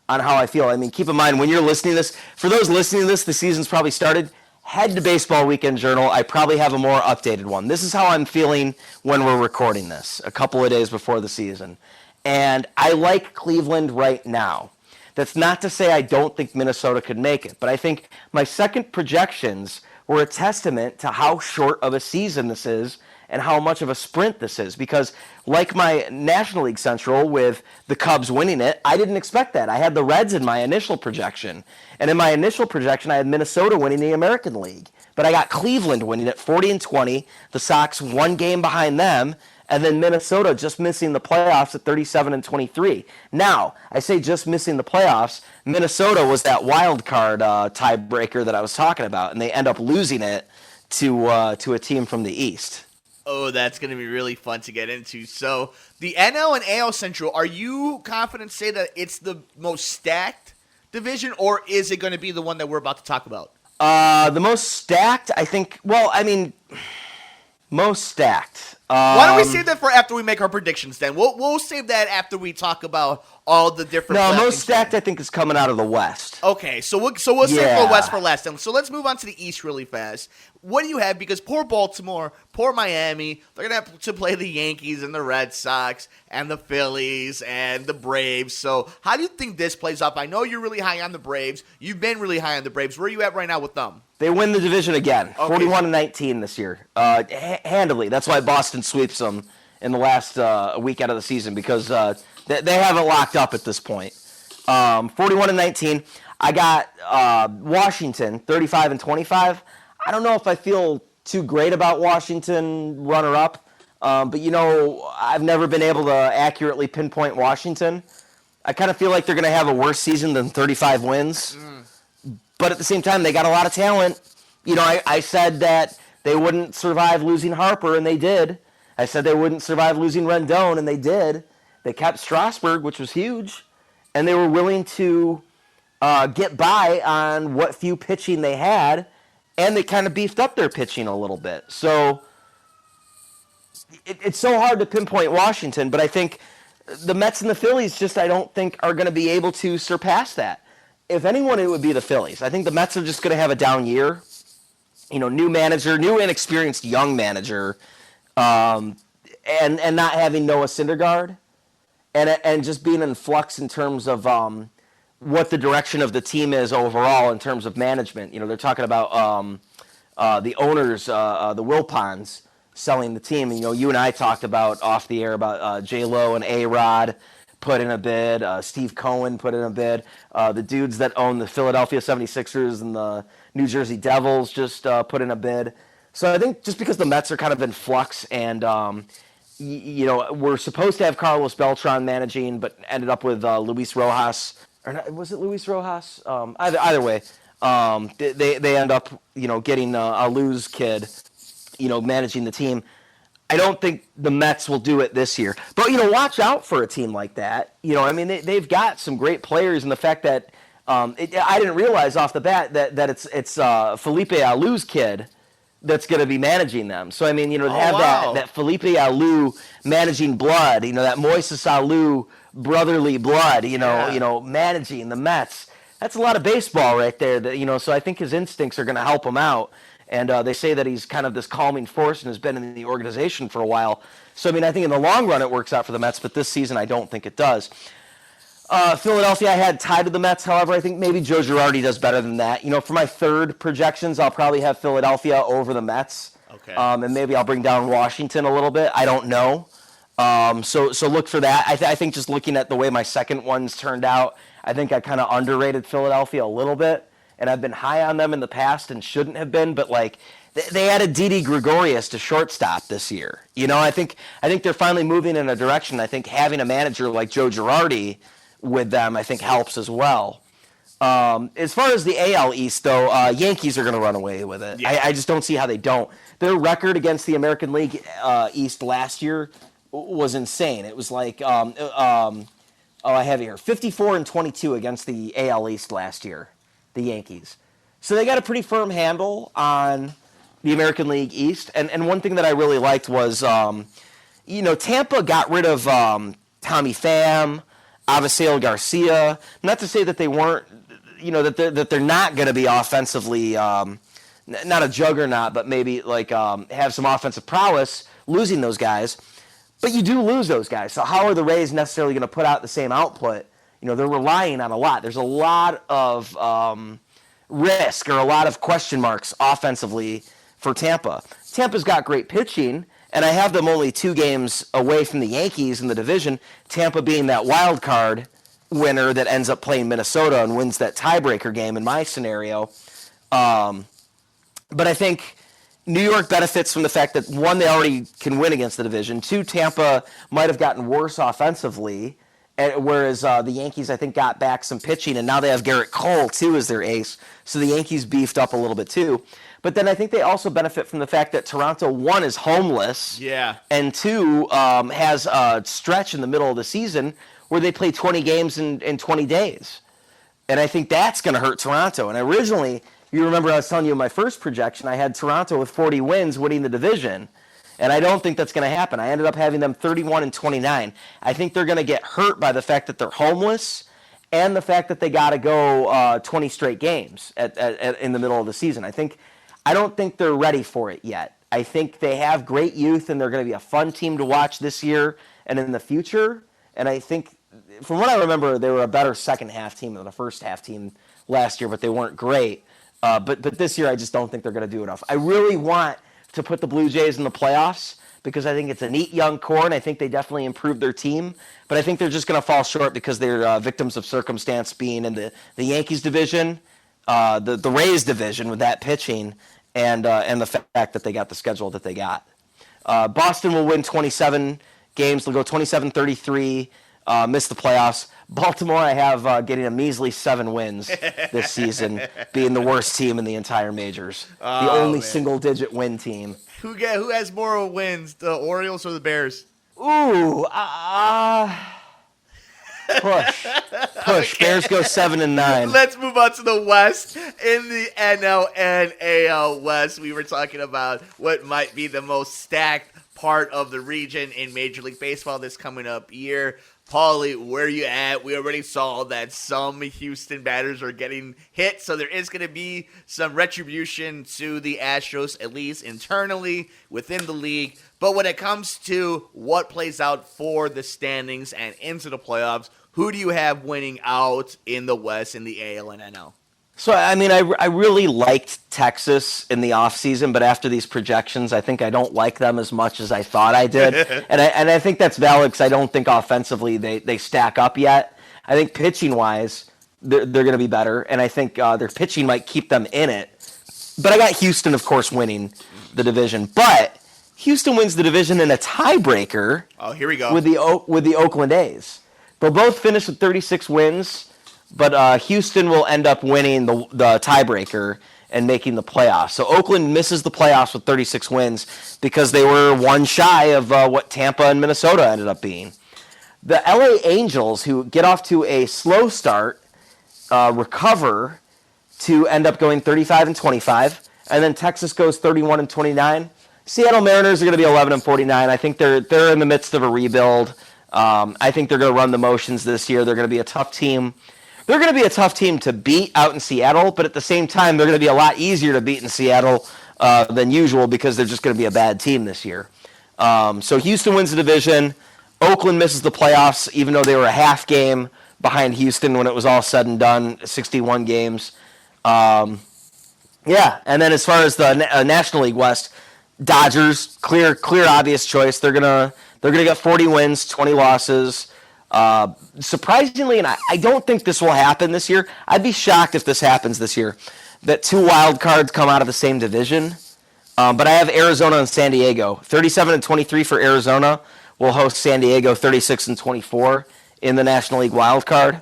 how I feel. I mean, keep in mind when you're listening to this. For those listening to this, the season's probably started. Head to Baseball Weekend Journal. I probably have a more updated one. This is how I'm feeling when we're recording this, a couple of days before the season. And I like Cleveland right now. That's not to say I don't think Minnesota could make it, but I think my second projections were a testament to how short of a season this is and how much of a sprint this is. Because like my National League Central with the Cubs winning it, I didn't expect that. I had the Reds in my initial projection. And in my initial projection, I had Minnesota winning the American League. But I got Cleveland winning it 40-20, the Sox one game behind them, and then Minnesota just missing the playoffs at 37-23. Now, I say just missing the playoffs. Minnesota was that wild card tiebreaker that I was talking about, and they end up losing it to a team from the East. Oh, that's going to be really fun to get into. So, the NL and AL Central, are you confident to say that it's the most stacked division, or is it going to be the one that we're about to talk about? The most stacked, I think, most stacked. Why don't we save that for after we make our predictions then? We'll save that after we talk about all the different... No, most stacked I think is coming out of the West. Okay, so we'll save the West for last then. So let's move on to the East really fast. What do you have? Because poor Baltimore, poor Miami, they're going to have to play the Yankees and the Red Sox and the Phillies and the Braves. So how do you think this plays up? I know you're really high on the Braves. You've been really high on the Braves. Where are you at right now with them? They win the division again, Okay. 41-19 this year, handily. That's why Boston sweeps them in the last week out of the season, because they have it locked up at this point. 41-19. I got Washington 35-25. I don't know if I feel too great about Washington runner-up, but I've never been able to accurately pinpoint Washington. I kind of feel like they're going to have a worse season than 35 wins. But at the same time, they got a lot of talent. I said that they wouldn't survive losing Harper, and they did. I said they wouldn't survive losing Rendon, and they did. They kept Strasburg, which was huge, and they were willing to get by on what few pitching they had, and they kind of beefed up their pitching a little bit. So it's so hard to pinpoint Washington, but I think the Mets and the Phillies I don't think are going to be able to surpass that. If anyone, it would be the Phillies. I think the Mets are just going to have a down year. New manager, new inexperienced young manager, and not having Noah Syndergaard, and just being in flux in terms of what the direction of the team is overall in terms of management. They're talking about the owners, the Wilpons, selling the team. And, you and I talked about off the air about J-Lo and A-Rod put in a bid. Steve Cohen put in a bid. The dudes that own the Philadelphia 76ers and the New Jersey Devils just put in a bid. So I think just because the Mets are kind of in flux and, we're supposed to have Carlos Beltran managing, but ended up with Luis Rojas. Or not, was it Luis Rojas? Either way, they end up, getting a Luz kid, managing the team. I don't think the Mets will do it this year. But, watch out for a team like that. They've got some great players, and the fact that I didn't realize off the bat that it's Felipe Alou's kid that's going to be managing them. So, to have that Felipe Alou managing blood, that Moises Alou brotherly blood, managing the Mets, that's a lot of baseball right there. That so I think his instincts are going to help him out. And they say that he's kind of this calming force and has been in the organization for a while. So, I mean, I think in the long run it works out for the Mets, but this season I don't think it does. Philadelphia I had tied to the Mets. However, I think maybe Joe Girardi does better than that. For my third projections, I'll probably have Philadelphia over the Mets. Okay. And maybe I'll bring down Washington a little bit. I don't know. So look for that. I think just looking at the way my second ones turned out, I think I kind of underrated Philadelphia a little bit. And I've been high on them in the past and shouldn't have been, but they added Didi Gregorius to shortstop this year. I think they're finally moving in a direction. I think having a manager like Joe Girardi with them, I think helps as well. As far as the AL East, though, Yankees are going to run away with it. Yeah. I just don't see how they don't. Their record against the American League East last year was insane. It was I have it here, 54-22 against the AL East last year. The Yankees. So they got a pretty firm handle on the American League East. And one thing that I really liked was, Tampa got rid of Tommy Pham, Avisail Garcia. Not to say that they weren't, that they're not going to be offensively, not a juggernaut, but maybe have some offensive prowess losing those guys. But you do lose those guys. So how are the Rays necessarily going to put out the same output? They're relying on a lot. There's a lot of risk or a lot of question marks offensively for Tampa. Tampa's got great pitching, and I have them only 2 games away from the Yankees in the division, Tampa being that wild card winner that ends up playing Minnesota and wins that tiebreaker game in my scenario. But I think New York benefits from the fact that, 1, they already can win against the division. 2, Tampa might have gotten worse offensively, whereas the Yankees, I think, got back some pitching, and now they have Garrett Cole, too, as their ace. So the Yankees beefed up a little bit, too. But then I think they also benefit from the fact that Toronto, 1, is homeless. Yeah. And 2, has a stretch in the middle of the season where they play 20 games in 20 days. And I think that's going to hurt Toronto. And originally, you remember I was telling you in my first projection, I had Toronto with 40 wins winning the division. And I don't think that's going to happen. I ended up having them 31-29. I think they're going to get hurt by the fact that they're homeless and the fact that they got to go 20 straight games in the middle of the season. I don't think they're ready for it yet. I think they have great youth, and they're going to be a fun team to watch this year and in the future. And I think, from what I remember, they were a better second-half team than the first-half team last year, but they weren't great. But this year, I just don't think they're going to do enough. I really want to put the Blue Jays in the playoffs because I think it's a neat young core, and I think they definitely improved their team. But I think they're just going to fall short because they're victims of circumstance, being in the Yankees division, the Rays division with that pitching, and the fact that they got the schedule that they got. Boston will win 27 games. They'll go 27-33, miss the playoffs. Baltimore, I have getting a measly 7 wins this season, being the worst team in the entire majors. The only single-digit win team. Who has more wins, the Orioles or the Bears? Ooh, push. Okay. Bears go 7-9. Let's move on to the West. In the NL and AL West, we were talking about what might be the most stacked part of the region in Major League Baseball this coming up year. Paulie, where are you at? We already saw that some Houston batters are getting hit, so there is going to be some retribution to the Astros, at least internally within the league. But when it comes to what plays out for the standings and into the playoffs, who do you have winning out in the West in the AL and NL? So, I mean, I really liked Texas in the offseason, but after these projections, I think I don't like them as much as I thought I did. and I think that's valid because I don't think offensively they stack up yet. I think pitching-wise, they're going to be better, and I think their pitching might keep them in it. But I got Houston, of course, winning the division. But Houston wins the division in a tiebreaker. Oh, here we go. With the Oakland A's. They'll both finish with 36 wins. But Houston will end up winning the tiebreaker and making the playoffs. So Oakland misses the playoffs with 36 wins because they were one shy of what Tampa and Minnesota ended up being. The LA Angels, who get off to a slow start, recover to end up going 35-25, and then Texas goes 31-29. Seattle Mariners are going to be 11-49. I think they're in the midst of a rebuild. I think they're going to run the motions this year. They're going to be a tough team they're going to be a tough team to beat out in Seattle, but at the same time, they're going to be a lot easier to beat in Seattle than usual because they're just going to be a bad team this year. So Houston wins the division. Oakland misses the playoffs, even though they were a half game behind Houston when it was all said and done, 61 games. And then as far as the National League West, Dodgers, clear, obvious choice. They're gonna get 40 wins, 20 losses. Surprisingly, and I don't think this will happen this year. I'd be shocked if this happens this year, that 2 wild cards come out of the same division. But I have Arizona and San Diego. 37-23 for Arizona. We'll host San Diego 36-24 in the National League wild card.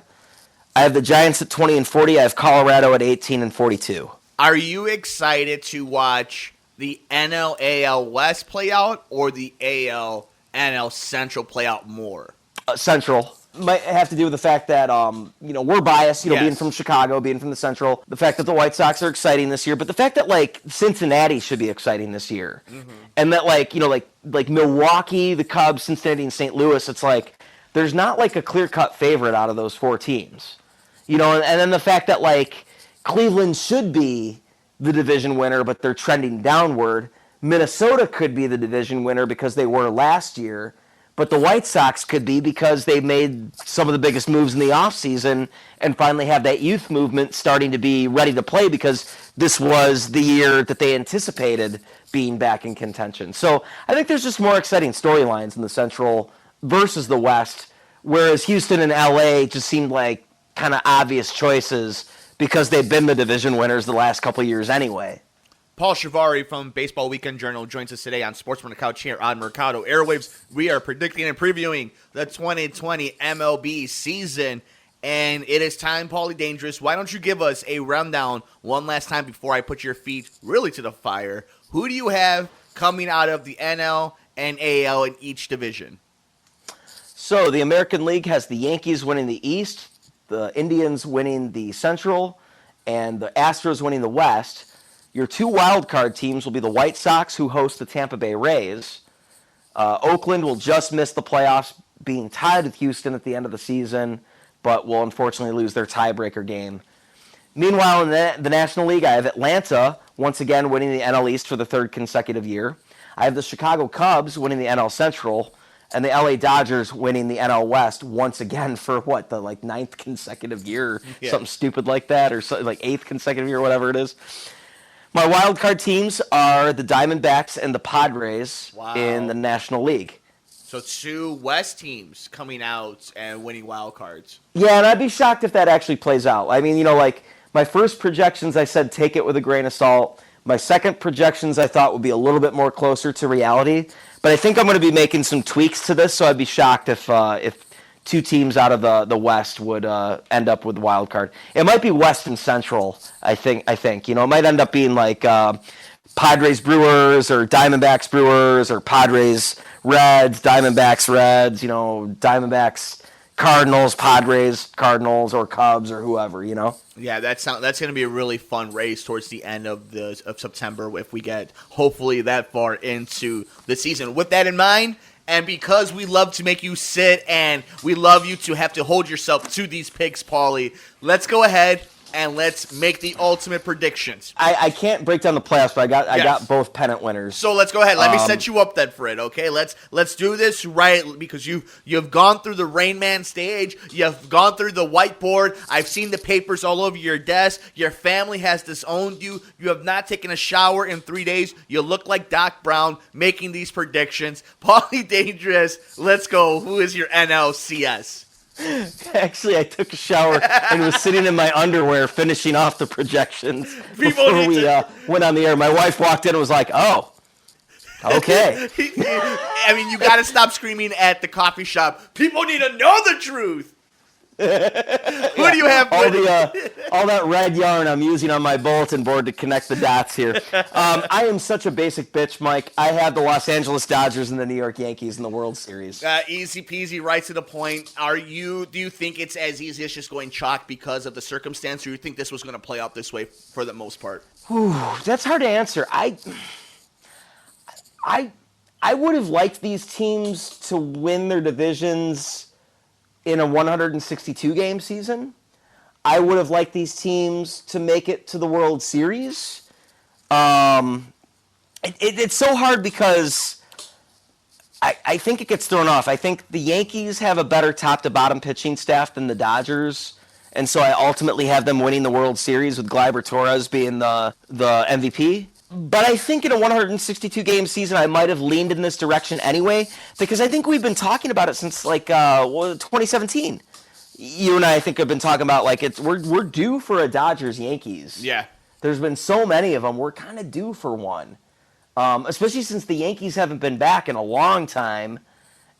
I have the Giants at 20-40. I have Colorado at 18-42. Are you excited to watch the NL-AL West play out or the AL-NL Central play out more? Central. Might have to do with the fact that, we're biased, Yes. being from Chicago, being from the Central. The fact that the White Sox are exciting this year, but the fact that, Cincinnati should be exciting this year. Mm-hmm. And that, like Milwaukee, the Cubs, Cincinnati, and St. Louis, it's like there's not, a clear-cut favorite out of those 4 teams. And then the fact that, Cleveland should be the division winner, but they're trending downward. Minnesota could be the division winner because they were last year. But the White Sox could be because they made some of the biggest moves in the offseason and finally have that youth movement starting to be ready to play because this was the year that they anticipated being back in contention. So I think there's just more exciting storylines in the Central versus the West, whereas Houston and LA just seemed like kind of obvious choices because they've been the division winners the last couple of years anyway. Paul Chivari from Baseball Weekend Journal joins us today on Sports from the Couch here on Mercado Airwaves. We are predicting and previewing the 2020 MLB season, and it is time, Paulie Dangerous. Why don't you give us a rundown one last time before I put your feet really to the fire? Who do you have coming out of the NL and AL in each division? So the American League has the Yankees winning the East, the Indians winning the Central, and the Astros winning the West. Your 2 wild card teams will be the White Sox, who host the Tampa Bay Rays. Oakland will just miss the playoffs, being tied with Houston at the end of the season, but will unfortunately lose their tiebreaker game. Meanwhile, in the National League, I have Atlanta once again winning the NL East for the 3rd consecutive year. I have the Chicago Cubs winning the NL Central, and the LA Dodgers winning the NL West once again for the 9th consecutive year, something stupid like that, or 8th consecutive year, whatever it is. My wild card teams are the Diamondbacks and the Padres in the National League. So 2 West teams coming out and winning wild cards. Yeah, and I'd be shocked if that actually plays out. I mean, my first projections, I said take it with a grain of salt. My second projections, I thought would be a little bit more closer to reality. But I think I'm going to be making some tweaks to this, so I'd be shocked if 2 teams out of the West would end up with the wild card. It might be West and Central, I think. It might end up being Padres Brewers or Diamondbacks Brewers or Padres Reds, Diamondbacks Reds, Diamondbacks Cardinals, Padres Cardinals, or Cubs or whoever, Yeah, that's going to be a really fun race towards the end of September if we get hopefully that far into the season. With that in mind, and because we love to make you sit and we love you to have to hold yourself to these picks, Paulie, let's go ahead and let's make the ultimate predictions. I can't break down the playoffs, but I got both pennant winners. So let's go ahead. Let me set you up then, Fred, okay? Let's do this right because you've gone through the Rain Man stage. You've gone through the whiteboard. I've seen the papers all over your desk. Your family has disowned you. You have not taken a shower in 3 days. You look like Doc Brown making these predictions. Paulie Dangerous, let's go. Who is your NLCS? Actually, I took a shower and was sitting in my underwear finishing off the projections before we went on the air. My wife walked in and was like, oh, okay. I mean, you got to stop screaming at the coffee shop. People need to know the truth. Who do you have? All that red yarn I'm using on my bulletin board to connect the dots here. I am such a basic bitch, Mike. I have the Los Angeles Dodgers and the New York Yankees in the World Series. Easy peasy, right to the point. Do you think it's as easy as just going chalk because of the circumstance, or do you think this was going to play out this way for the most part? Whew, that's hard to answer. I would have liked these teams to win their divisions in a 162-game season. I would have liked these teams to make it to the World Series. It's so hard because I think it gets thrown off. I think the Yankees have a better top-to-bottom pitching staff than the Dodgers, and so I ultimately have them winning the World Series with Gleyber Torres being the MVP. But I think in a 162-game season, I might have leaned in this direction anyway, because I think we've been talking about it since 2017. You and I think have been talking about we're due for a Dodgers-Yankees. Yeah. There's been so many of them. We're kind of due for one. Especially since the Yankees haven't been back in a long time,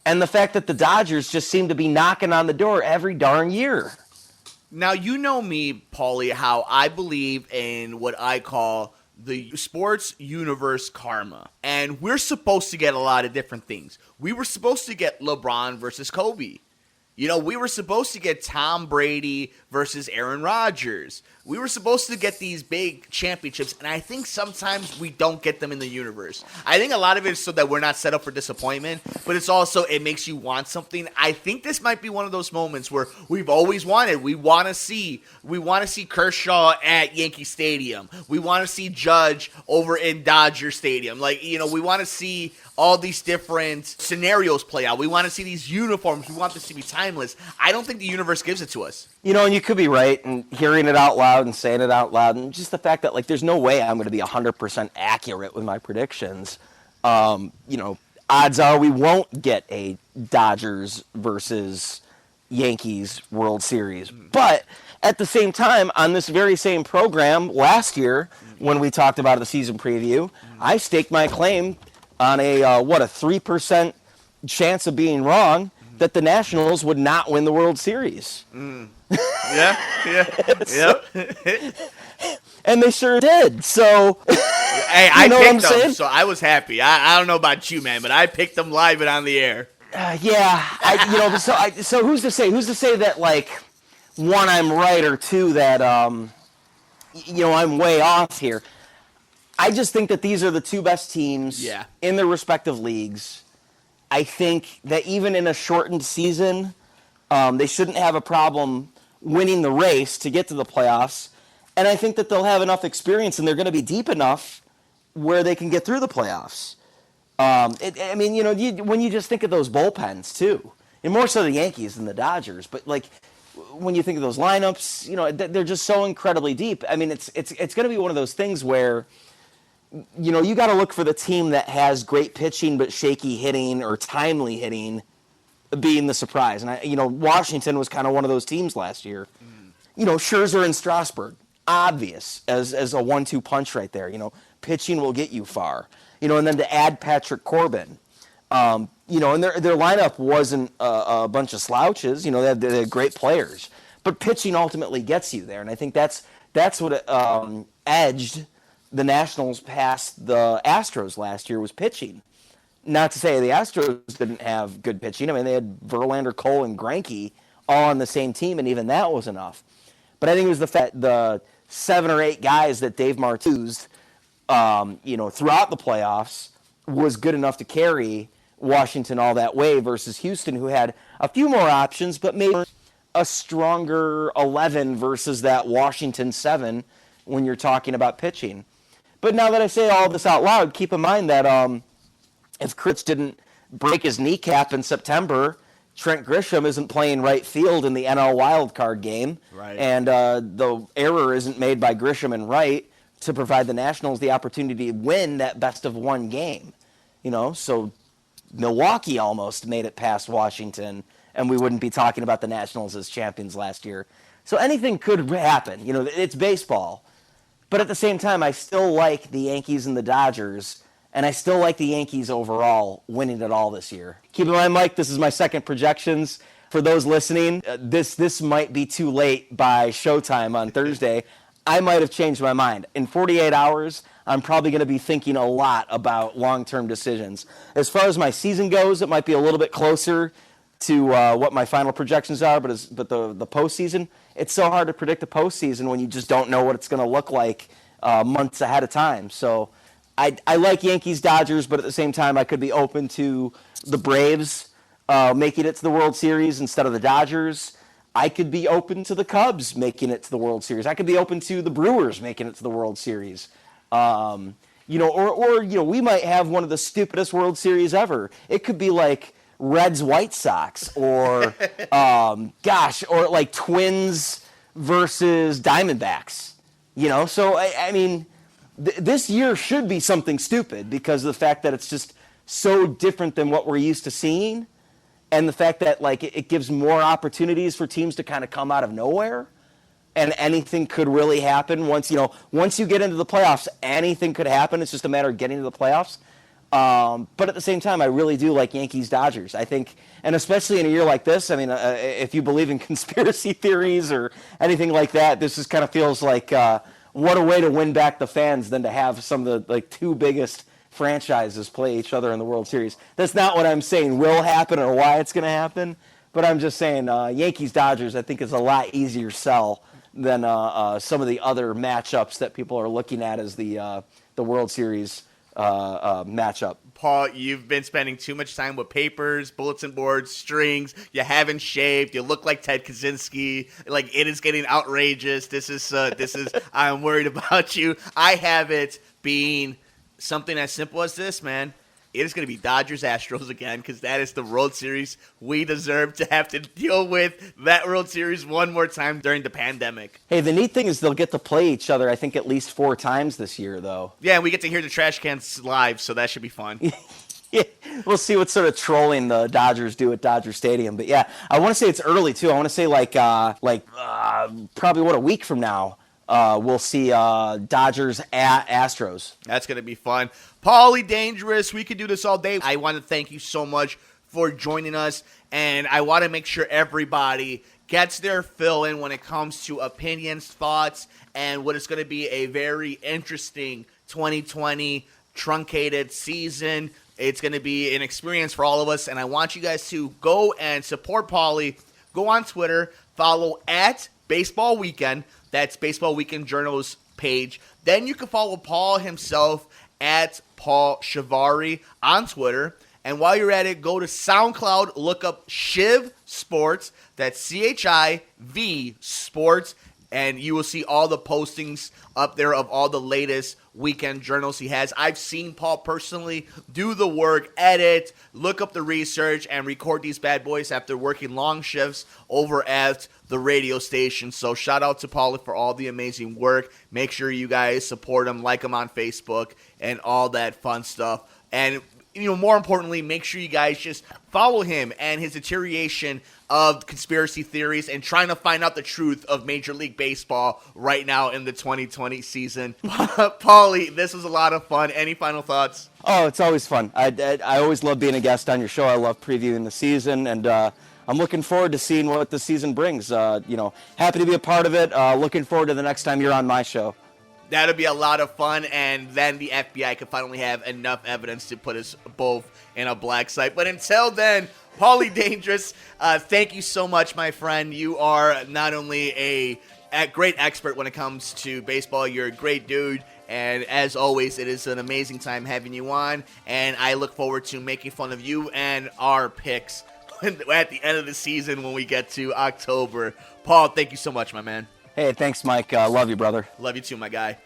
and the fact that the Dodgers just seem to be knocking on the door every darn year. Now, you know me, Paulie, how I believe in what I call the sports universe karma. And we're supposed to get a lot of different things. We were supposed to get LeBron versus Kobe. You know, we were supposed to get Tom Brady versus Aaron Rodgers. We were supposed to get these big championships, and I think sometimes we don't get them in the universe. I think a lot of it is so that we're not set up for disappointment, but it's also it makes you want something. I think this might be one of those moments where we've always wanted. We want to see Kershaw at Yankee Stadium. We want to see Judge over in Dodger Stadium. We want to see all these different scenarios play out. We want to see these uniforms. We want this to be timeless. I don't think the universe gives it to us. And you could be right, and hearing it out loud and saying it out loud, and just the fact that, there's no way I'm going to be 100% accurate with my predictions. Odds are we won't get a Dodgers versus Yankees World Series. But at the same time, on this very same program last year, when we talked about the season preview, I staked my claim on a 3% chance of being wrong that the Nationals would not win the World Series. Yeah. And they sure did. So, hey, I picked them, so I was happy. I don't know about you, man, but I picked them live and on the air. So who's to say? Who's to say that one, I'm right, or two, that I'm way off here. I just think that these are the two best teams in their respective leagues. I think that even in a shortened season, they shouldn't have a problem winning the race to get to the playoffs. And I think that they'll have enough experience and they're going to be deep enough where they can get through the playoffs. When you just think of those bullpens, too, and more so the Yankees than the Dodgers, but when you think of those lineups, they're just so incredibly deep. I mean, it's going to be one of those things where, you got to look for the team that has great pitching but shaky hitting or timely hitting being the surprise. And, Washington was kind of one of those teams last year. Scherzer and Strasburg, obvious as a 1-2 punch right there. Pitching will get you far. And then to add Patrick Corbin, and their lineup wasn't a bunch of slouches. They had great players. But pitching ultimately gets you there. And I think that's what edged the Nationals past the Astros last year was pitching. Not to say the Astros didn't have good pitching. I mean, they had Verlander, Cole, and Greinke all on the same team, and even that was enough. But I think it was the 7 or 8 guys that Dave Martuz, throughout the playoffs was good enough to carry Washington all that way versus Houston, who had a few more options, but maybe a stronger 11 versus that Washington 7 when you're talking about pitching. But now that I say all this out loud, keep in mind that if Chris didn't break his kneecap in September, Trent Grisham isn't playing right field in the NL wildcard game. Right. And the error isn't made by Grisham and Wright to provide the Nationals the opportunity to win that best-of-1 game. So Milwaukee almost made it past Washington, and we wouldn't be talking about the Nationals as champions last year. So anything could happen. It's baseball. But at the same time, I still like the Yankees and the Dodgers, and I still like the Yankees overall winning it all this year. Keep in mind, Mike, this is my second projections. For those listening, this might be too late by showtime on Thursday. I might have changed my mind. In 48 hours, I'm probably going to be thinking a lot about long-term decisions. As far as my season goes, it might be a little bit closer to what my final projections are, but the postseason, it's so hard to predict the postseason when you just don't know what it's going to look like months ahead of time. So I like Yankees, Dodgers, but at the same time, I could be open to the Braves making it to the World Series instead of the Dodgers. I could be open to the Cubs making it to the World Series. I could be open to the Brewers making it to the World Series. You know, or you know, we might have one of the stupidest World Series ever. It could be like Reds White Sox, or or like Twins versus Diamondbacks. You know, so I mean, this year should be something stupid because of the fact that it's just so different than what we're used to seeing, and the fact that like it gives more opportunities for teams to kind of come out of nowhere. And anything could really happen once you get into the playoffs. Anything could happen. It's just a matter of getting to the playoffs. But at the same time, I really do like Yankees-Dodgers. I think, and especially in a year like this, I mean, if you believe in conspiracy theories or anything like that, this just kind of feels like what a way to win back the fans than to have some of the like two biggest franchises play each other in the World Series. That's not what I'm saying will happen or why it's going to happen, but I'm just saying Yankees-Dodgers I think is a lot easier sell than some of the other matchups that people are looking at as the World Series matchup. Paul, you've been spending too much time with papers, bulletin boards, strings. You haven't shaved. You look like Ted Kaczynski. Like, it is getting outrageous. This is. I'm worried about you. I have it being something as simple as this, man. It is going to be Dodgers-Astros again because that is the World Series we deserve to have to deal with that World Series one more time during the pandemic. Hey, the neat thing is they'll get to play each other, I think, at least 4 times this year, though. Yeah, and we get to hear the trash cans live, so that should be fun. Yeah, we'll see what sort of trolling the Dodgers do at Dodger Stadium. But, yeah, I want to say it's early, too. I want to say, probably, a week from now. We'll see Dodgers at Astros. That's going to be fun. Paulie Dangerous, we could do this all day. I want to thank you so much for joining us, and I want to make sure everybody gets their fill in when it comes to opinions, thoughts, and what is going to be a very interesting 2020 truncated season. It's going to be an experience for all of us, and I want you guys to go and support Paulie. Go on Twitter, follow at Baseball Weekend. That's Baseball Weekend Journal's page. Then you can follow Paul himself at Paul Chivari on Twitter. And while you're at it, go to SoundCloud, look up Shiv Sports. That's CHIV Sports. And you will see all the postings up there of all the latest weekend journals he has. I've seen Paul personally do the work, edit, look up the research, and record these bad boys after working long shifts over at the radio station. So shout out to Paul for all the amazing work. Make sure you guys support him, like him on Facebook, and all that fun stuff. And more importantly, make sure you guys just follow him and his deterioration of conspiracy theories and trying to find out the truth of Major League Baseball right now in the 2020 season. Paulie, this was a lot of fun. Any final thoughts? Oh, it's always fun. I always love being a guest on your show. I love previewing the season, and I'm looking forward to seeing what the season brings. Happy to be a part of it. Looking forward to the next time you're on my show. That'll be a lot of fun, and then the FBI could finally have enough evidence to put us both in a black site. But until then, Paulie Dangerous, thank you so much, my friend. You are not only a great expert when it comes to baseball, you're a great dude. And as always, it is an amazing time having you on, and I look forward to making fun of you and our picks at the end of the season when we get to October. Paul, thank you so much, my man. Hey, thanks, Mike. Love you, brother. Love you too, my guy.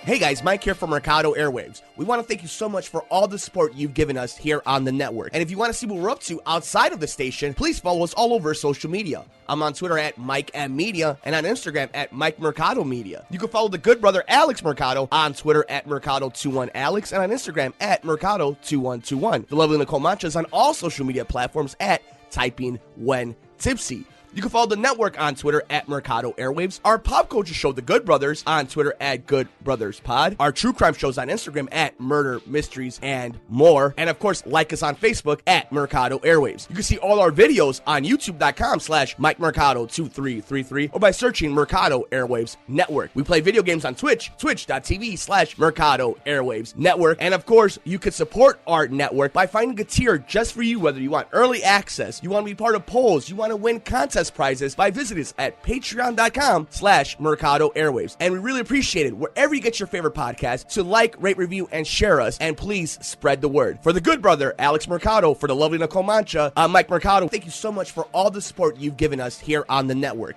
Hey guys, Mike here from Mercado Airwaves. We want to thank you so much for all the support you've given us here on the network. And if you want to see what we're up to outside of the station, please follow us all over social media. I'm on Twitter at Mike M Media and on Instagram at Mike Mercado Media. You can follow the good brother Alex Mercado on Twitter at Mercado21Alex and on Instagram at Mercado2121. The lovely Nicole Mancha is on all social media platforms at Typing When Tipsy. You can follow the network on Twitter at Mercado Airwaves. Our pop culture show, The Good Brothers, on Twitter at Good Brothers Pod. Our true crime shows on Instagram at Murder, Mysteries, and More. And of course, like us on Facebook at Mercado Airwaves. You can see all our videos on YouTube.com/Mike Mercado 2333 or by searching Mercado Airwaves Network. We play video games on Twitch, twitch.tv/Mercado Airwaves Network. And of course, you can support our network by finding a tier just for you, whether you want early access, you want to be part of polls, you want to win contests contest prizes by visiting us at patreon.com/Mercado Airwaves. And we really appreciate it wherever you get your favorite podcast. So like, rate, review, and share us. And please spread the word. For the good brother, Alex Mercado, for the lovely Nicole Mancha, I'm Mike Mercado. Thank you so much for all the support you've given us here on the network.